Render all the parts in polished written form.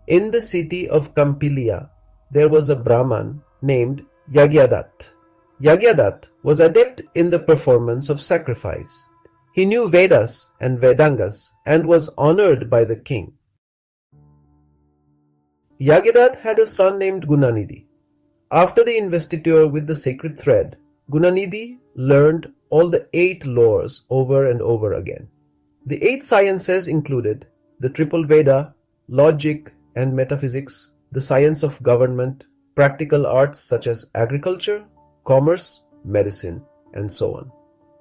In the city of Kampilia, there was a Brahman named Yajñadatta. Yajñadatta was adept in the performance of sacrifice. He knew Vedas and Vedangas and was honored by the king. Yajñadatta had a son named Gunanidhi. After the investiture with the sacred thread, Guṇanidhi learned all the 8 laws over and over again. The 8 sciences included the triple Veda, logic and metaphysics, the science of government, practical arts such as agriculture, commerce, medicine, and so on.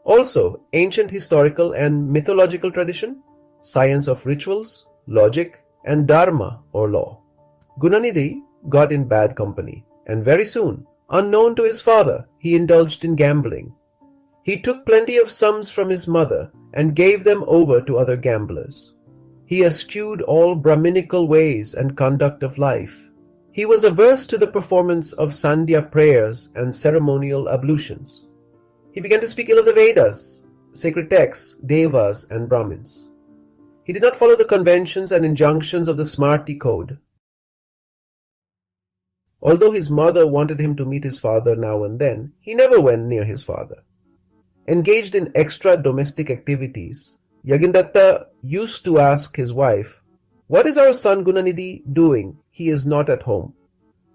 Also, ancient historical and mythological tradition, science of rituals, logic, and dharma or law. Guṇanidhi got in bad company, and very soon, unknown to his father, he indulged in gambling. He took plenty of sums from his mother and gave them over to other gamblers. He eschewed all Brahminical ways and conduct of life. He was averse to the performance of Sandhya prayers and ceremonial ablutions. He began to speak ill of the Vedas, sacred texts, Devas, and Brahmins. He did not follow the conventions and injunctions of the Smarti code. Although his mother wanted him to meet his father now and then, he never went near his father. Engaged in extra domestic activities, Yajñadatta used to ask his wife, "What is our son Gunanidhi doing? He is not at home."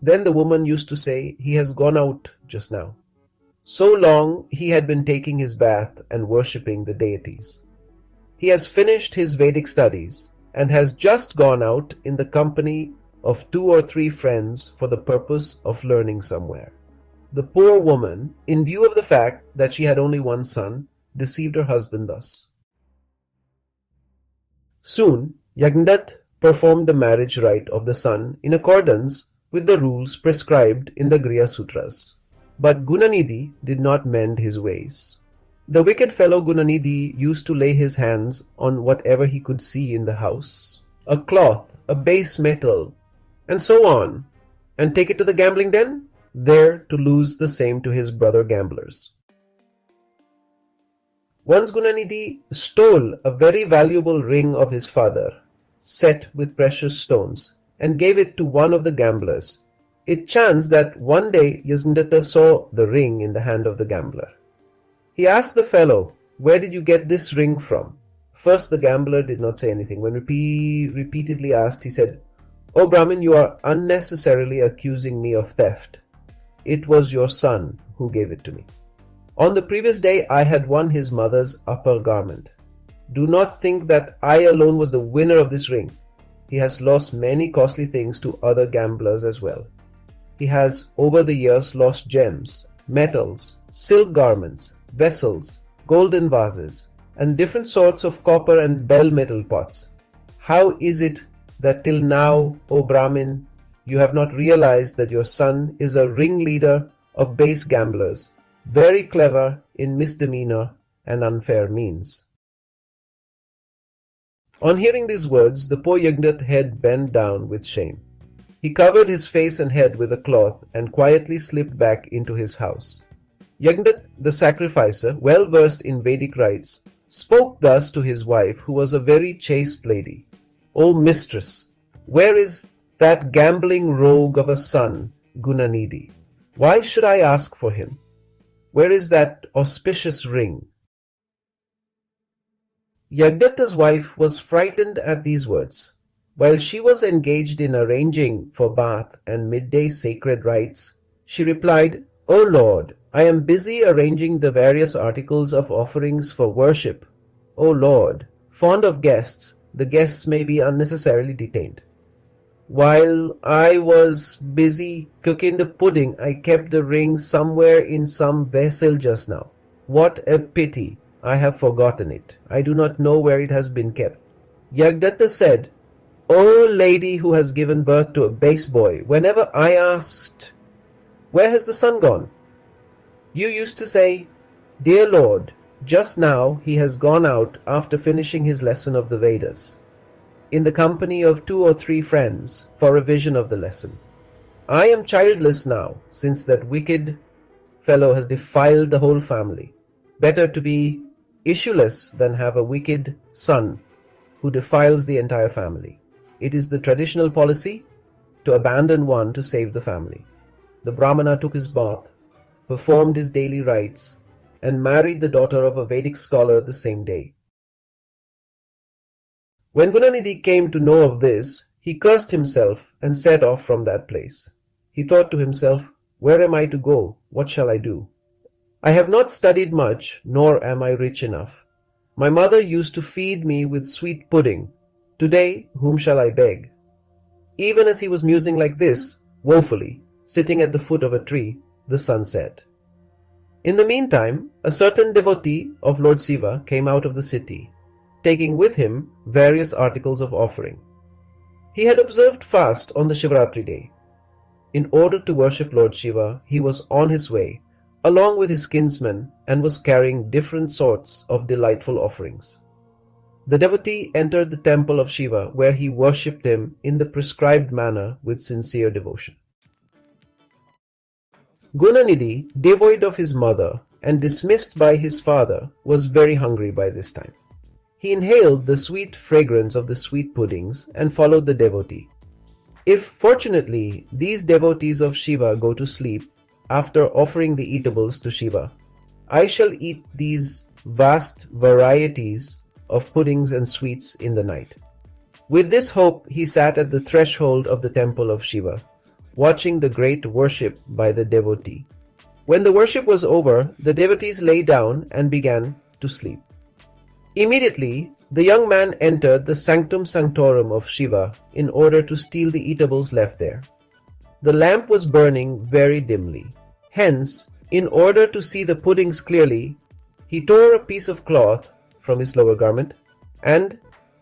Then the woman used to say, "He has gone out just now." So long he had been taking his bath and worshipping the deities. He has finished his Vedic studies and has just gone out in the company of 2 or 3 friends for the purpose of learning somewhere. The poor woman, in view of the fact that she had only one son, deceived her husband thus. Soon, Yajñadatta performed the marriage rite of the son in accordance with the rules prescribed in the Griya Sutras. But Gunanidhi did not mend his ways. The wicked fellow Gunanidhi used to lay his hands on whatever he could see in the house, a cloth, a base metal, and so on, and take it to the gambling den, there to lose the same to his brother gamblers. Once Gunanidhi stole a very valuable ring of his father, set with precious stones, and gave it to one of the gamblers. It chanced that one day Yajñadatta saw the ring in the hand of the gambler. He asked the fellow, "Where did you get this ring from?" First the gambler did not say anything. When repeatedly asked, he said, "O Brahmin, you are unnecessarily accusing me of theft. It was your son who gave it to me. On the previous day I had won his mother's upper garment. Do not think that I alone was the winner of this ring. He has lost many costly things to other gamblers as well. He has over the years lost gems, metals, silk garments, vessels, golden vases, and different sorts of copper and bell metal pots. How is it that till now, O Brahmin, you have not realized that your son is a ringleader of base gamblers, very clever in misdemeanor and unfair means?" On hearing these words, the poor Yajñadatta head bent down with shame. He covered his face and head with a cloth and quietly slipped back into his house. Yajñadatta, the sacrificer, well versed in Vedic rites, spoke thus to his wife, who was a very chaste lady. "O mistress, where is that gambling rogue of a son, Gunanidhi? Why should I ask for him? Where is that auspicious ring?" Yajñadatta's wife was frightened at these words. While she was engaged in arranging for bath and midday sacred rites, she replied, "O Lord, I am busy arranging the various articles of offerings for worship. O Lord, fond of guests, the guests may be unnecessarily detained. While I was busy cooking the pudding, I kept the ring somewhere in some vessel just now. What a pity! I have forgotten it. I do not know where it has been kept." Yajñadatta said, "O lady who has given birth to a base boy, whenever I asked, 'Where has the son gone?' you used to say, 'Dear Lord, just now he has gone out after finishing his lesson of the Vedas, in the company of 2 or 3 friends, for revision of the lesson. I am childless now, since that wicked fellow has defiled the whole family. Better to be issueless than have a wicked son who defiles the entire family. It is the traditional policy to abandon one to save the family. The Brahmana took his bath, performed his daily rites, and married the daughter of a Vedic scholar the same day. When Gunanidhi came to know of this, he cursed himself and set off from that place. He thought to himself, "Where am I to go? What shall I do? I have not studied much, nor am I rich enough. My mother used to feed me with sweet pudding. Today, whom shall I beg?" Even as he was musing like this, woefully, sitting at the foot of a tree, the sun set. In the meantime, a certain devotee of Lord Śiva came out of the city, taking with him various articles of offering. He had observed fast on the Shivratri day. In order to worship Lord Śiva, he was on his way, along with his kinsmen, and was carrying different sorts of delightful offerings. The devotee entered the temple of Shiva, where he worshipped him in the prescribed manner with sincere devotion. Gunanidhi, devoid of his mother and dismissed by his father, was very hungry by this time. He inhaled the sweet fragrance of the sweet puddings and followed the devotee. If fortunately these devotees of Shiva go to sleep after offering the eatables to Shiva, I shall eat these vast varieties of puddings and sweets in the night. With this hope, he sat at the threshold of the temple of Shiva, watching the great worship by the devotee. When the worship was over, the devotees lay down and began to sleep. Immediately, the young man entered the sanctum sanctorum of Shiva in order to steal the eatables left there. The lamp was burning very dimly. Hence, in order to see the puddings clearly, he tore a piece of cloth from his lower garment and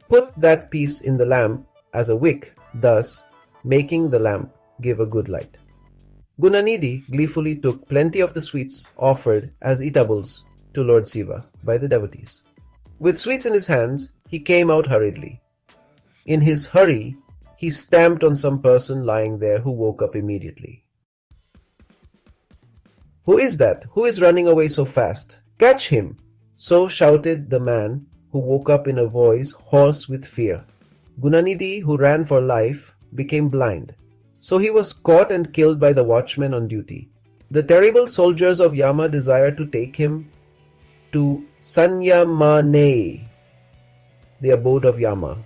put that piece in the lamp as a wick, thus making the lamp give a good light. Guṇanidhi gleefully took plenty of the sweets offered as eatables to Lord Śiva by the devotees. With sweets in his hands, he came out hurriedly. In his hurry, he stamped on some person lying there, who woke up immediately. "Who is that? Who is running away so fast? Catch him!" So shouted the man, who woke up in a voice hoarse with fear. Gunanidhi, who ran for life, became blind. So he was caught and killed by the watchman on duty. The terrible soldiers of Yama desired to take him to Sanyamane, the abode of Yama.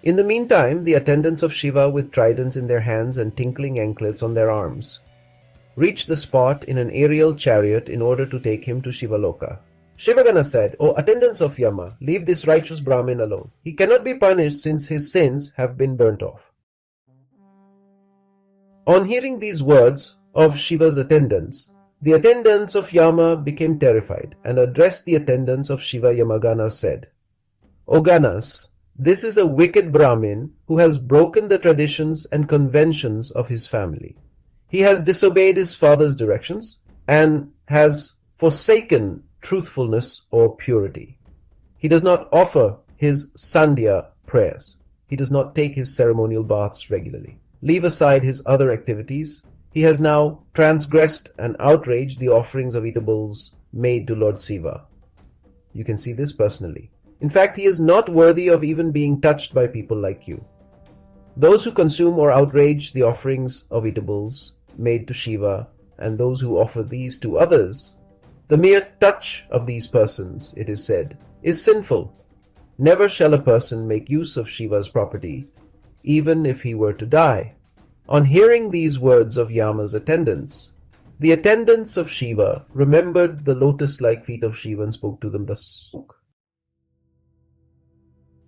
In the meantime, the attendants of Shiva, with tridents in their hands and tinkling anklets on their arms, reached the spot in an aerial chariot in order to take him to Shivaloka. Shivagana said, "O attendants of Yama, leave this righteous Brahmin alone. He cannot be punished since his sins have been burnt off." On hearing these words of Shiva's attendants, the attendants of Yama became terrified and addressed the attendants of Shiva Yamagana said, "O Ganas, this is a wicked Brahmin who has broken the traditions and conventions of his family. He has disobeyed his father's directions and has forsaken truthfulness or purity. He does not offer his Sandhya prayers. He does not take his ceremonial baths regularly. Leave aside his other activities. He has now transgressed and outraged the offerings of eatables made to Lord Śiva. You can see this personally. In fact, he is not worthy of even being touched by people like you. Those who consume or outrage the offerings of eatables made to Shiva, and those who offer these to others, the mere touch of these persons, it is said, is sinful. Never shall a person make use of Shiva's property, even if he were to die." On hearing these words of Yama's attendants, the attendants of Shiva remembered the lotus-like feet of Shiva and spoke to them thus.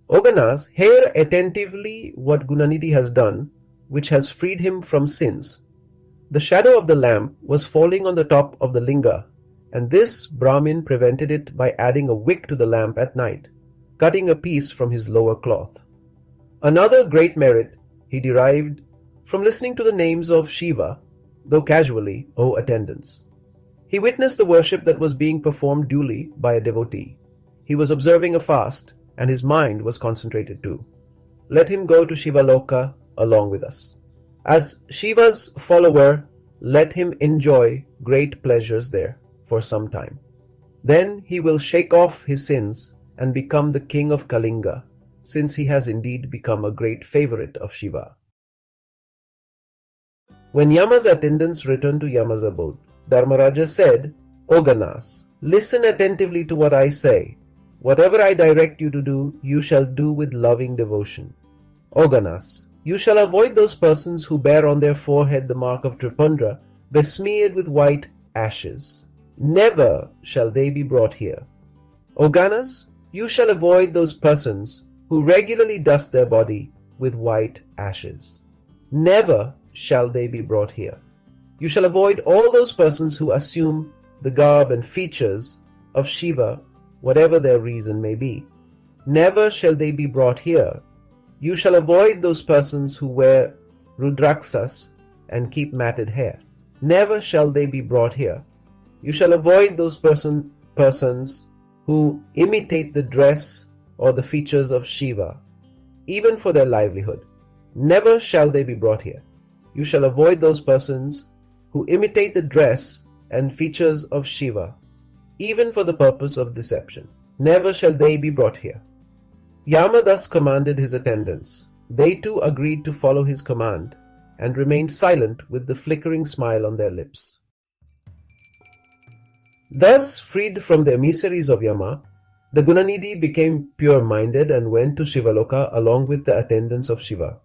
"O Ganas, hear attentively what Gunanidhi has done, which has freed him from sins. The shadow of the lamp was falling on the top of the linga, and this Brahmin prevented it by adding a wick to the lamp at night, cutting a piece from his lower cloth. Another great merit he derived from listening to the names of Shiva, though casually, O attendants. He witnessed the worship that was being performed duly by a devotee. He was observing a fast, and his mind was concentrated too. Let him go to Shivaloka along with us. As Shiva's follower, let him enjoy great pleasures there for some time. Then he will shake off his sins and become the king of Kalinga. since he has indeed become a great favorite of Shiva. When Yama's attendants returned to Yama's abode, Dharmaraja said, O Ganas, listen attentively to what I say. Whatever I direct you to do, you shall do with loving devotion. O Ganas, you shall avoid those persons who bear on their forehead the mark of Tripundra, besmeared with white ashes. Never shall they be brought here. O Ganas, you shall avoid those persons who regularly dust their body with white ashes. Never shall they be brought here. You shall avoid all those persons who assume the garb and features of Shiva, whatever their reason may be. Never shall they be brought here. You shall avoid those persons who wear rudraksas and keep matted hair. Never shall they be brought here. You shall avoid those persons who imitate the dress or the features of Shiva, even for their livelihood. Never shall they be brought here. You shall avoid those persons who imitate the dress and features of Shiva, even for the purpose of deception. Never shall they be brought here. Yama thus commanded his attendants. They too agreed to follow his command and remained silent with the flickering smile on their lips. Thus, freed from the emissaries of Yama, the Gunanidhi became pure-minded and went to Shivaloka along with the attendants of Shiva.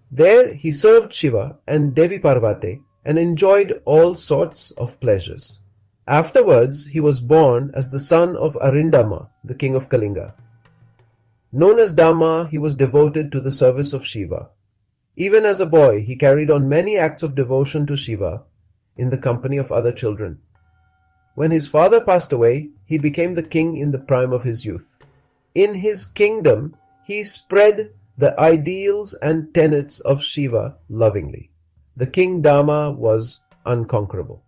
There he served Shiva and Devi Parvati and enjoyed all sorts of pleasures. Afterwards, he was born as the son of Arindama, the king of Kalinga. Known as Dhamma, he was devoted to the service of Shiva. Even as a boy, he carried on many acts of devotion to Shiva in the company of other children. When his father passed away, he became the king in the prime of his youth. In his kingdom, he spread the ideals and tenets of Shiva lovingly. The king Dhamma was unconquerable.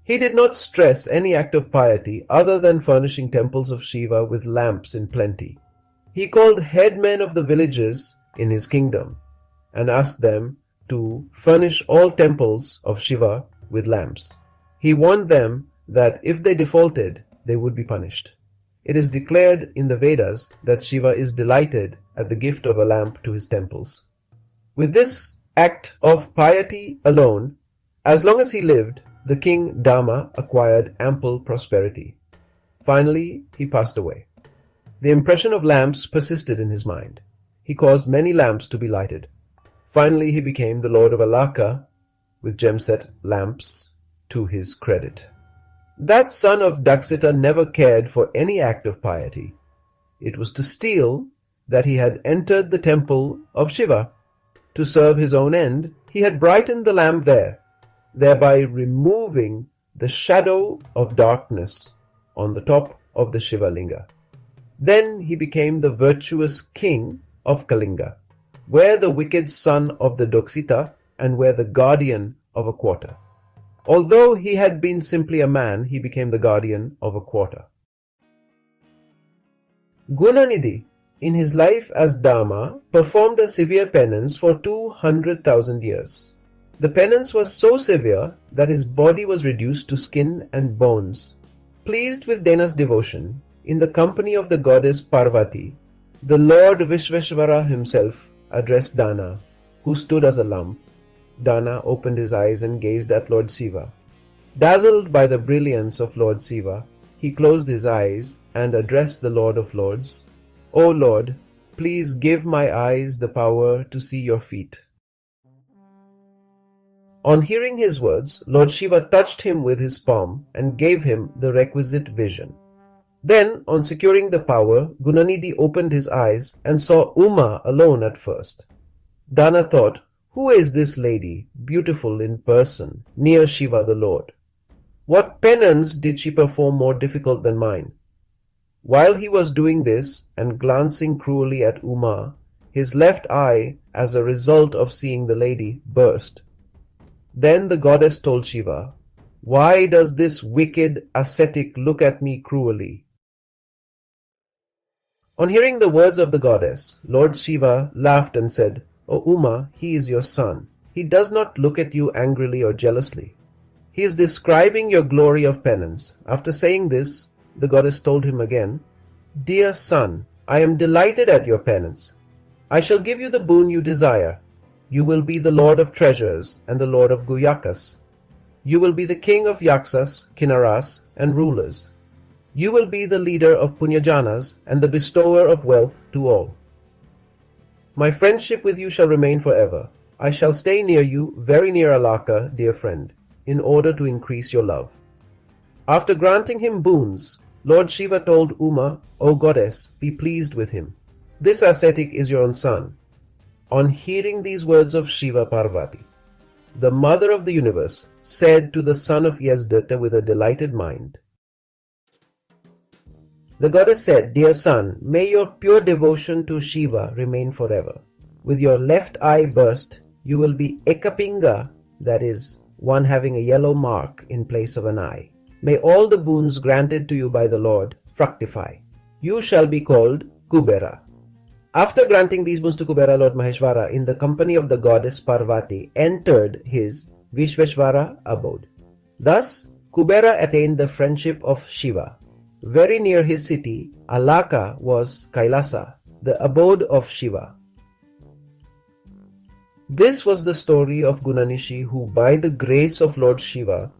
He did not stress any act of piety other than furnishing temples of Shiva with lamps in plenty. He called headmen of the villages in his kingdom and asked them to furnish all temples of Shiva with lamps. He warned them that if they defaulted, they would be punished. It is declared in the Vedas that Shiva is delighted at the gift of a lamp to his temples. With this act of piety alone, as long as he lived, the king Dhamma acquired ample prosperity. Finally, he passed away. The impression of lamps persisted in his mind. He caused many lamps to be lighted. Finally, he became the lord of Alaka with gem-set lamps to his credit. That son of Daksita never cared for any act of piety. It was to steal that he had entered the temple of Shiva. To serve his own end, he had brightened the lamp there, thereby removing the shadow of darkness on the top of the Shiva Linga. Then he became the virtuous king of Kalinga, where the wicked son of the Daksita and where the guardian of a quarter. Although he had been simply a man, he became the guardian of a quarter. Gunanidhi, in his life as Dhamma, performed a severe penance for 200,000 years. The penance was so severe that his body was reduced to skin and bones. Pleased with Dana's devotion, in the company of the goddess Parvati, the Lord Vishveshvara himself addressed Dana, who stood as a lump. Dana opened his eyes and gazed at Lord Śiva. Dazzled by the brilliance of Lord Śiva, he closed his eyes and addressed the Lord of Lords. O Lord, please give my eyes the power to see your feet. On hearing his words, Lord Śiva touched him with his palm and gave him the requisite vision. Then, on securing the power, Gunanidhi opened his eyes and saw Uma alone at first. Dana thought, who is this lady, beautiful in person, near Shiva the Lord? What penance did she perform more difficult than mine? While he was doing this and glancing cruelly at Uma, his left eye, as a result of seeing the lady, burst. Then the goddess told Shiva, why does this wicked ascetic look at me cruelly? On hearing the words of the goddess, Lord Śiva laughed and said, O Uma, he is your son. He does not look at you angrily or jealously. He is describing your glory of penance. After saying this, the goddess told him again, Dear son, I am delighted at your penance. I shall give you the boon you desire. You will be the Lord of treasures and the Lord of Guyakas. You will be the king of Yaksas, Kinnaras, and rulers. You will be the leader of Punyajanas and the bestower of wealth to all. My friendship with you shall remain forever. I shall stay near you, very near Alaka, dear friend, in order to increase your love. After granting him boons, Lord Shiva told Uma, O goddess, be pleased with him. This ascetic is your own son. On hearing these words of Shiva Parvati, the mother of the universe said to the son of Yajñadatta with a delighted mind, the goddess said, Dear son, may your pure devotion to Shiva remain forever. With your left eye burst, you will be Ekapinga, that is, one having a yellow mark in place of an eye. May all the boons granted to you by the Lord fructify. You shall be called Kubera. After granting these boons to Kubera, Lord Maheshwara, in the company of the goddess Parvati, entered his Vishveshvara abode. Thus, Kubera attained the friendship of Shiva. Very near his city, Alaka, was Kailasa, the abode of Shiva. This was the story of Gunanidhi, who by the grace of Lord Shiva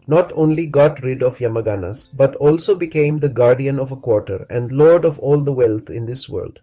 not only got rid of Yamaganas but also became the guardian of a quarter and lord of all the wealth in this world.